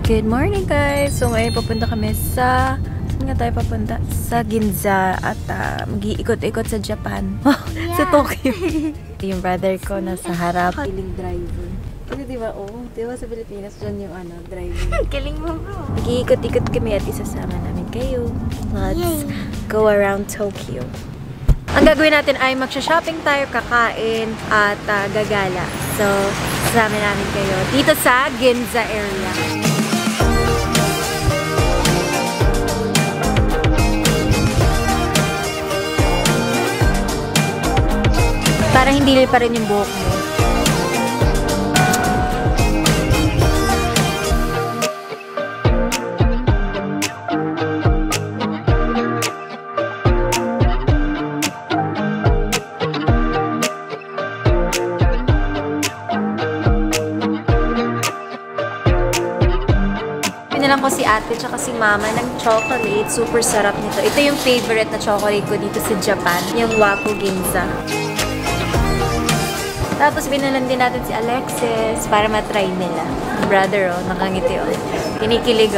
Good morning guys! So ngayon papunta kami sa... Saan nga tayo papunta? Sa Ginza at mag-iikot-ikot sa Japan. Sa Tokyo. Yung brother ko nasa harap. Feeling driver. Kasi diba, diba sa Pilipinas dyan yung driver. Galing mo bro. Mag-iikot-ikot kami at isasama namin kayo. Let's go around Tokyo. Ang gagawin natin ay magsha-shopping tayo, kakain at gagala. So, kasama namin kayo dito sa Ginza area. Para hindi pa rin yung buhok mo. Pinalang ko si ate tsaka si mama ng chocolate. Super sarap nito. Ito yung favorite na chocolate ko dito sa Japan. Yung Waku Ginza. Tapos binalan din natin si Alexis para matry nila. Brother, nakangiti, kinikilig,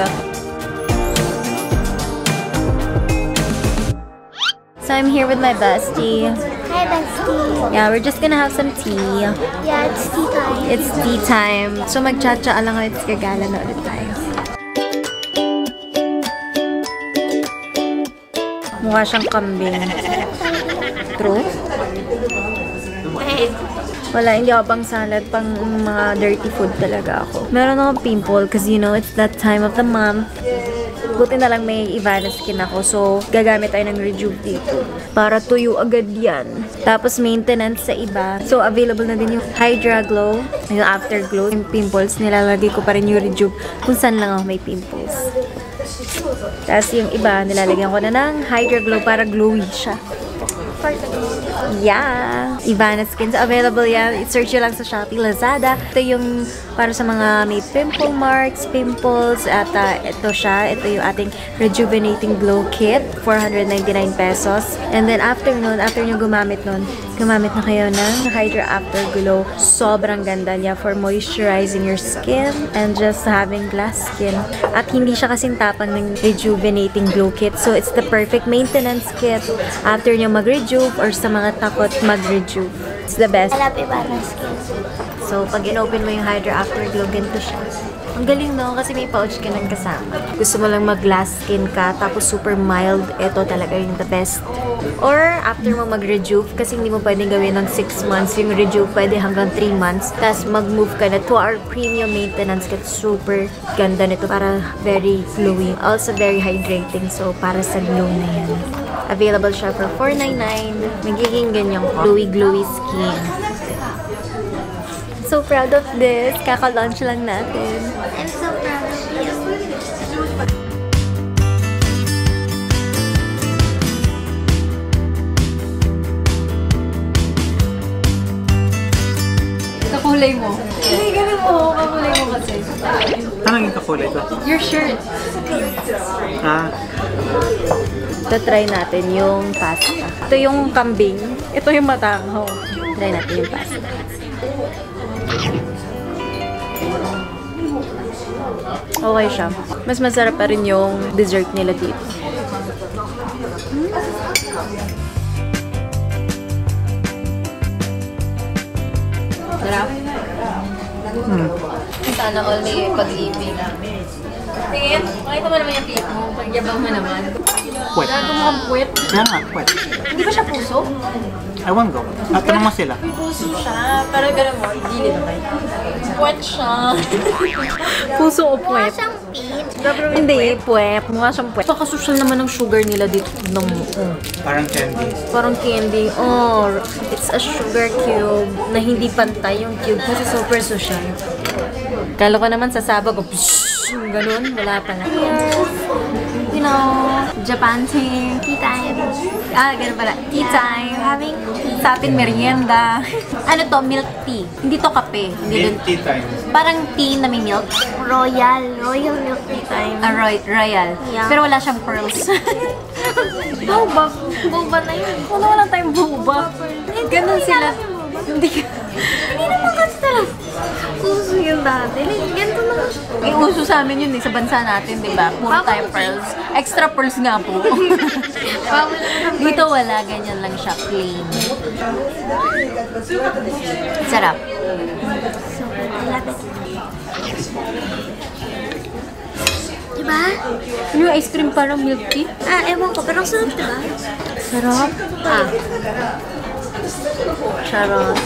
So I'm here with my bestie. Hi bestie. Yeah, we're just gonna have some tea. Yeah, it's tea time. It's tea time. So magcha-cha lang ulit, gagala na ulit tayo. Mukha siyang kambing. True? Wala, hindi ako pang salad, pang mga dirty food talaga ako. Meron akong pimple kasi you know, it's that time of the month. Buti na lang may Ivana skin ako, so gagamit tayo ng Rejuve dito. Para tuyo agad yan. Tapos maintenance sa iba. So available na din yung Hydra Glow, yung Afterglow. Yung pimples, nilalagay ko pa rin yung Rejuve kung saan lang ako may pimples. Tapos yung iba, nilalagyan ko na ng Hydra Glow para glowy siya. Yeah! Ivana Skins. Available yan. I-search nyo lang sa Shopee, Lazada. Ito yung para sa mga may pimple marks, pimples. At ito siya. Ito yung ating Rejuvenating Glow Kit. 499 pesos. And then after nun, after nyo gumamit nun, gumamit na kayo ng Hydra Afterglow. Sobrang ganda niya for moisturizing your skin and just having glass skin. At hindi siya kasing tapang ng Rejuvenating Glow Kit. So it's the perfect maintenance kit after nyo mag-rejuve or sa mga takot mag-rejuve. It's the best. I love Ivana skin. So, pag in-open mo yung Hydra Afterglow, ganito siya. Ang galing no, kasi may pouch ka ng kasama. Gusto mo lang mag-glass skin ka, tapos super mild, ito talaga yung the best. Or, after mo mag-rejuve, kasi hindi mo pwedeng gawin ng 6 months, yung rejuve pwede hanggang 3 months, tapos mag-move ka na to our premium maintenance kit. Super ganda nito, para very glowing. Also, very hydrating, so para sa glow na yan. Available siya for $4.99. Magiging ganyang glowy skin. So proud of this. Kaka-launch lang natin. I'm so proud of you. Kakulay mo. Hindi, ganun mo. Kakulay mo kasi. Anong yung kakulay ko? Your shirt. Try natin yung pasta. Ito yung kambing. Ito yung matanghaw. Try natin yung pasta. Okay siya. Mas masarap pa rin yung dessert nila dito. Sarap. Sana all may pag-ibig. Tingin, makita mo naman yung feet mo. Pagyabang mo naman. Puwet. Gago mo kang puwet. Kaya nga, puwet. Hindi ba siya puso? I won't go. Tanong mo sila. May puso siya. Pero gano'n mo, gilid naman. Puwet siya. Puso o puwet? Mukha siyang pink. Hindi, puwet. Mukha siyang puwet. Paka-social naman ng sugar nila dito. Parang candy. Parang candy. Oh, it's a sugar cube na hindi pantay yung cube kasi super social. Kala ko naman sa sabag, ganun, wala pa na. You know, Japan tea. Tea time. Ganun pala. Tea time. Having tea. Sa atin, merienda. Ano to? Milk tea. Hindi to kape. Hindi din. Tea time. Parang tea na may milk. Royal milk tea time. Royal. Yeah. Pero wala siyang pearls. Boba. Boba na yun. Wala tayong boba. Ganun sila. Hindi naman kasi talaga. Puso yun dati. Ganito na. Uso sa amin yun sa bansa natin, di ba? Puro tayo pearls. Extra pearls nga po. Dito wala, ganyan lang siya, plain. Sarap. Diba? Yung ice cream parang milk tea. Ewan ko, pero ang sarap, diba? Sarap. Charot.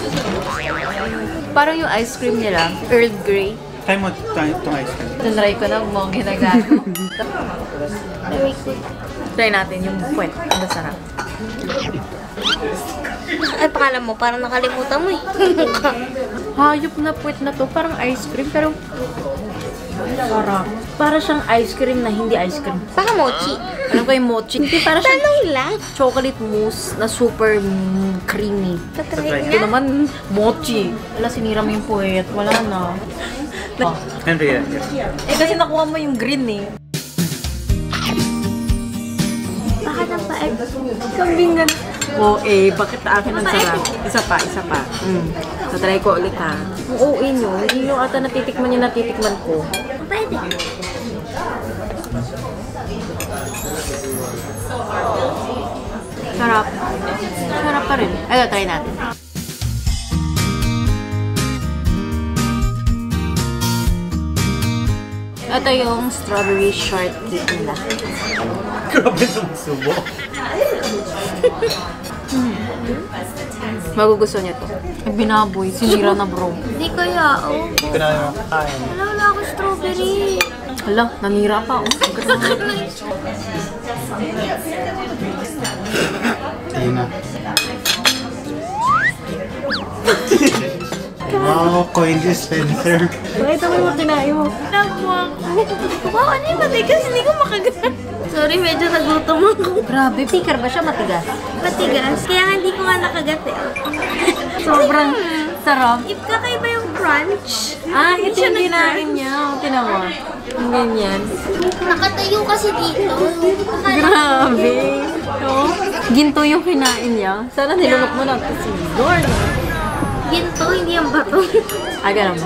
Parang yung ice cream nila, Earl Grey. Try mo itong ice cream. Tinry ko na mong ginagago. Very good. Try natin yung puwet. Ang sarap. Ay, pangalan mo, parang nakalimutan mo eh. Hayop na puwet na to. Parang ice cream, pero sarap. Para siyang ice cream na hindi ice cream. Baka mochi. Alam ko yung mochi. Hindi, para siyang Tanong lang. chocolate mousse na super creamy. Tatry Ito nga. naman, mochi. Wala, sinira mo yung puwet. Wala na. Oh. Henry, Kasi nakuha mo yung green eh. Baka nang paeg. Kambingan. Bakit akin ang sarap? Isa pa. So, try ko ulit ha. Ang OA nyo, hindi nyo ata natitikman yung natitikman ko. Pwede. Sarap. Sarap pa rin. Ito, try natin. Ito yung strawberry shortcake nila. grabe sumusubo. Magugustuhan niya to. Ay, binaboy. Sinira na bro. Hindi kaya, oh. Ito na yung kain. Wala ako strawberry. Hala, nanira pa. Oh. Ayun na. Wow, coin dispenser. Ito mo yung kinain mo. Nagwang. Wow, ano yung matigas? Hindi ko makagat. Sorry, medyo nagutom ako. Grabe, picker ba siya matigas? Matigas. Kaya nga hindi ko nga nakagat eh. Sobrang sarap. Kakaiba yung crunch. Ito yung kinain niya. Tinawa. Ang ganyan. Nakatayo kasi dito. Grabe. No? Ginto yung kinain niya. Sana nilunok mo lang ito si Lord. Ginto, hindi ang bato. Ganun.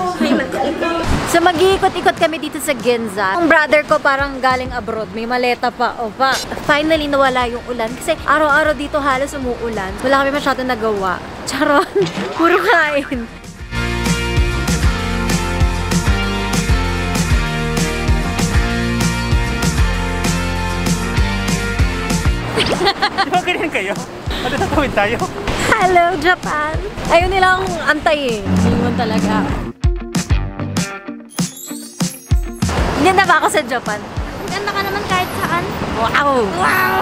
So mag-iikot-ikot kami dito sa Ginza. Ang brother ko parang galing abroad. May maleta pa. Finally nawala yung ulan. Kasi araw-araw dito halos umuulan. Wala kami masyadong nagawa. Charon. Puro kain. Di ba ganyan kayo? Ano tatawid tayo? Hello, Japan! Ayun nilang antayin. Iwan talaga. Ganda ba ako sa Japan? Ang ganda ka naman kahit saan. Wow! Wow!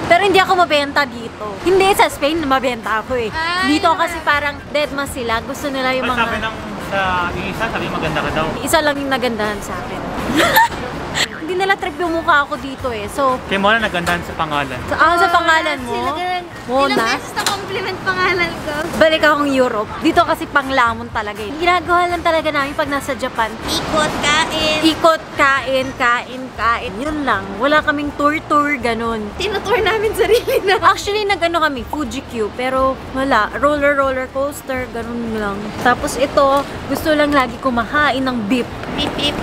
Pero hindi ako mabenta dito. Hindi, sa Spain mabenta ako eh. Ay, Dito kasi parang deadma sila. Gusto nila yung Sabi mga... ng sa isa, sabi maganda ka daw. Isa lang yung nagandahan sa akin. Hindi nila trip yung mukha ako dito eh. So, Kaya mo na nagandahan sa pangalan. sa pangalan mo, Ilang Mona, beses na compliment pangalan ko. balik akong Europe. Dito kasi panglamon talaga eh. Ginagawa lang talaga namin pag nasa Japan. Ikot, kain. Ikot, kain. Yun lang. Wala kaming tour, ganun. Tinutour namin sarili na. Actually, nag-ano kami, Fuji Q, pero wala. Roller coaster, ganun lang. Tapos ito, gusto lang lagi kumakain ng beef. Beep, beep.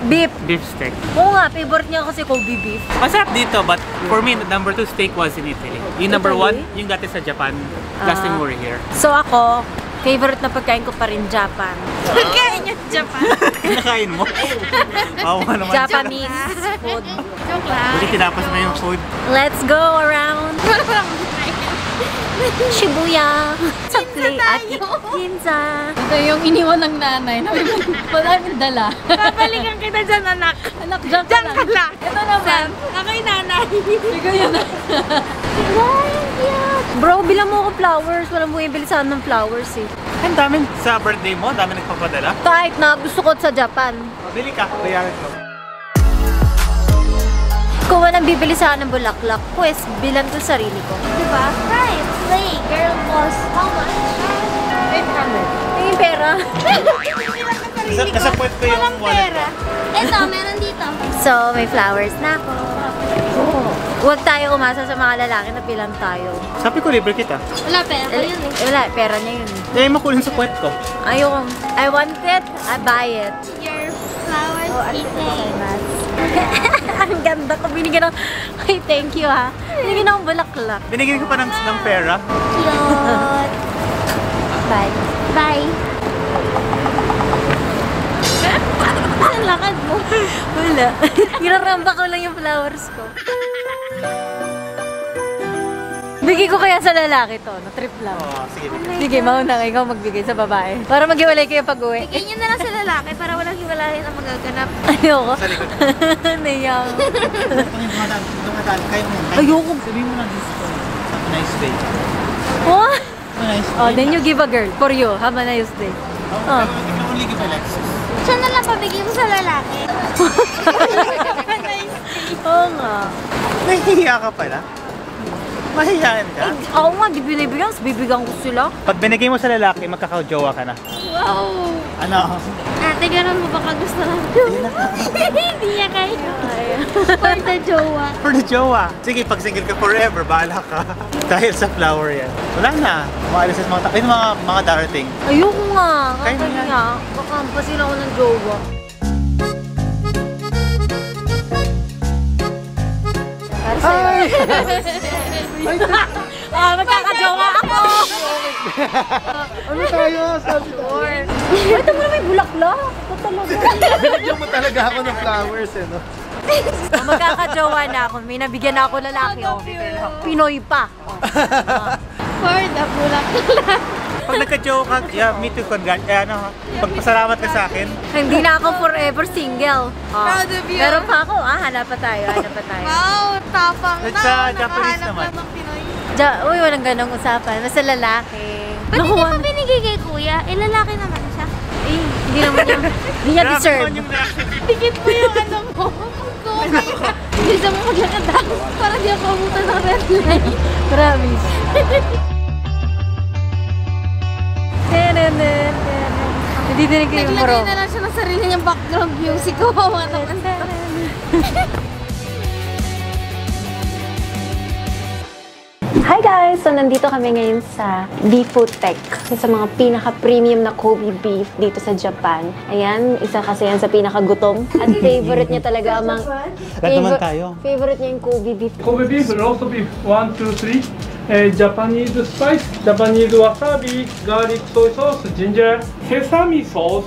Beef. Beef steak. Oo nga, favorite niya kasi Kobe beef. Masarap dito, but for me, number 2 steak was in Italy. Yung number Italy? 1, yung dati sa Japan, last time we were here. So ako, favorite na pagkain ko pa rin Japan. Pagkain yung Japan. Kinakain mo? Awa naman. Japanese food. Joke lang. Buti tinapos na yung food. Let's go around Shibuya sa play at Ginza. Ito yung iniwan ng nanay. Wala yung dala. Papalikan kita dyan, anak. Anak, dyan ka lang. lang. Ito naman. Ako yung nanay. Ikaw yun. Bro, bilang mo ako flowers. Walang bumibili sa akin ng flowers eh. Ang daming sa birthday mo, dami nagpapadala. Kahit na gusto ko sa Japan. Bili ka, bayaran ko. Kung walang bibili sa akin ng bulaklak, pues bilang ko sarili ko. Diba? Right. Play. Girl boss. How much? 800. Yung pera. Nasa puwet ko yung Walang wallet pera. ko. Eto, meron dito. So, may flowers na ako. Huwag tayo umasa sa mga lalaki na bilang tayo. Sabi ko, libre kita. Wala pera yun eh. Wala, pera niya yun. Dahil makulin sa puwet ko. Ayoko. I want it, I buy it. Your flowers, Kite. Ang ganda ko. Binigyan ng... Ay, thank you ha. Binigyan ng bulaklak. Binigyan ko pa ng pera. Cute. Bye. Bye. Saan lakad mo? Wala. Ginaramba ko lang yung flowers ko. Bigay ko kaya sa lalaki to. Na-trip lang. Oo, sige. Sige, mauna ka. Ikaw magbigay sa babae. Para maghiwalay kayo pag-uwi. Bigyan niyo na lang sa lalaki para walang hiwalayan ang magaganap. Ayoko. Sa likod. Naiyak. Dumadaan kayo mo. Ayoko. Sabihin mo lang this one. Have a nice day. Oh? Have a nice day. Oh, then you give a girl. For you. Have a nice day. Oh, you can only give Alexis. Siya na lang pabigay mo sa lalaki. Oo nga. Nahihiya ka pala. Mahihiyain ka. Ako nga, di binibigyan. Bibigyan ko sila. Pag binigay mo sa lalaki, magkakajowa ka na. Wow. Ano? Ate, ganun mo baka gusto lang. Hindi niya kaya. For the jowa. For the jowa. Sige, pag single ka forever, bahala ka. Dahil sa flower yan. Wala na. Maalis sa mga darating. Ayoko nga. Kaya mo yan. Kaya, baka pasin ako ng jowa. Para sa'yo. Magkakajowa ako! Ano tayo? Sabi ko. Ito mo na may bulaklak. Ito talaga. Binigyan mo talaga ako ng flowers eh, no? Magkakajowa na ako. May nabigyan na ako lalaki. Oh. Pinoy pa. For the bulaklak. Pag nagka-jowa ka, yeah, me too, congrats. Pagpasalamat ka sa akin. Hindi na ako forever single. Proud of you. Meron pa ako. Hanap pa tayo. Wow, tapang At na. sa Japanese Nakahanap naman. ka ng Pinoy. Uy, walang ganong usapan. Basta lalaki. Ba't hindi mo binigay kay kuya? Eh, lalaki naman siya. Eh, hindi naman niya. Hindi niya deserve. Grabe yung reaction. Tigit mo yung ano mo. Gusto mo maglakad ako para di ako abutan ng red light. Promise. Hindi din kayo yung Naglagay moro. na lang siya ng sarili niyang background music ko. Hi guys! So, nandito kami ngayon sa Beefotech. Sa mga pinaka-premium na Kobe beef dito sa Japan. Ayan, isa kasi yan sa pinaka-gutom. At favorite niya talaga ang mga... naman tayo. Favorite niya yung Kobe beef. Kobe beef, roast beef, 1, 2, 3. Japanese spice, Japanese wasabi, garlic soy sauce, ginger, sesame sauce,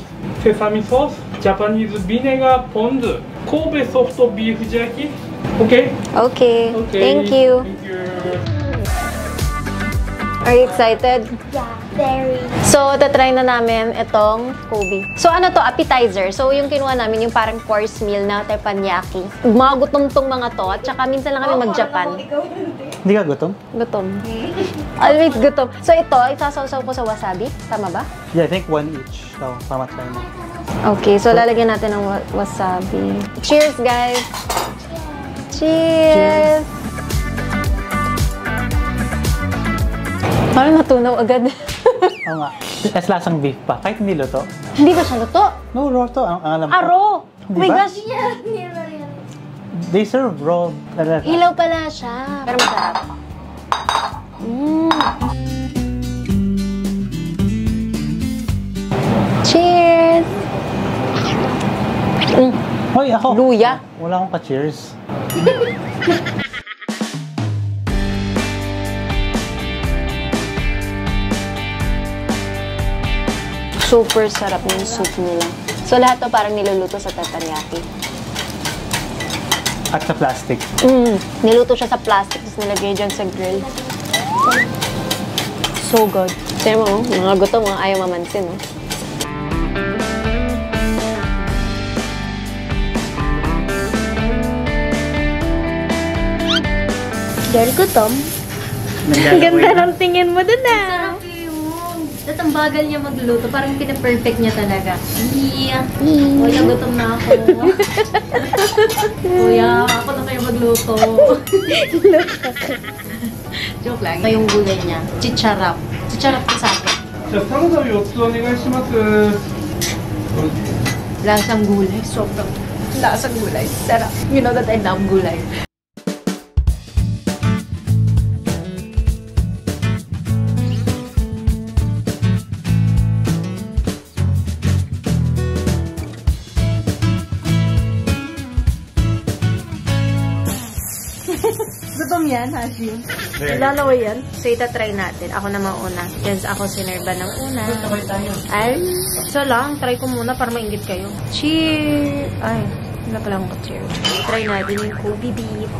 Japanese vinegar ponzu, Kobe soft beef jerky. Okay? Okay. Okay. Thank you. Thank you. Are you excited? Yeah, very. So, tatry na namin itong Kobe. So, ano to? Appetizer. So, yung kinuha namin, yung parang course meal na teppanyaki. Mga gutom tong mga to. At saka, minsan lang kami mag-Japan. Hindi ka gutom? Gutom. Always gutom. So, ito, isasawsaw ko sa wasabi. Tama ba? Yeah, I think one each. So, tama tayo na. Okay, so lalagyan natin ng wasabi. Cheers, guys! Cheers! Parang natunaw agad. Oo nga. As lasang beef pa. Kahit hindi luto. Hindi ba siya luto? No, raw to. Ang alam ko. Aro! Oh my Diba? gosh! They serve raw. Ilaw pala siya. Pero masarap. Cheers! Hoy, ako. Luya. Wala akong ka-cheers. Super sarap yung soup nila. So lahat to parang niluluto sa teppanyaki. At sa plastic. Niluto siya sa plastic, tapos nilagay dyan sa grill. So good. Tignan mo, mga gutom, mga ayaw mamansin. Oh. Very gutom. Ang Ganda ng tingin mo dun ah. At ang bagal niya magluto, parang pinaperfect niya talaga. Yeah. Mm. Kuya, gutom na ako. Kuya, ako na kayo magluto. Joke lang. Ito yung gulay niya. Chicharap. Chicharap ko sa akin. じゃあサラダを4つお願いします。 Lasang gulay. Sobrang lasang gulay. Sarap. You know that I love gulay. yan, Hashim. Lalaway yan. So, itatry natin. Ako na mauna. Yes, ako sinerba ng una. Ay, so lang. Try ko muna para maingit kayo. Cheers! Ay, wala pala akong ka-cheers. Try natin yung Kobe beef.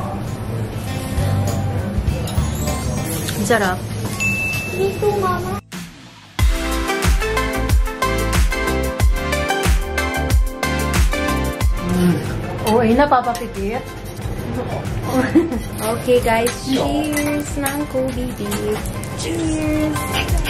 Ang sarap. Dito, mama. Oo, ay napapapipit. Okay, guys. Cheers ng Kobe beef. Cheers!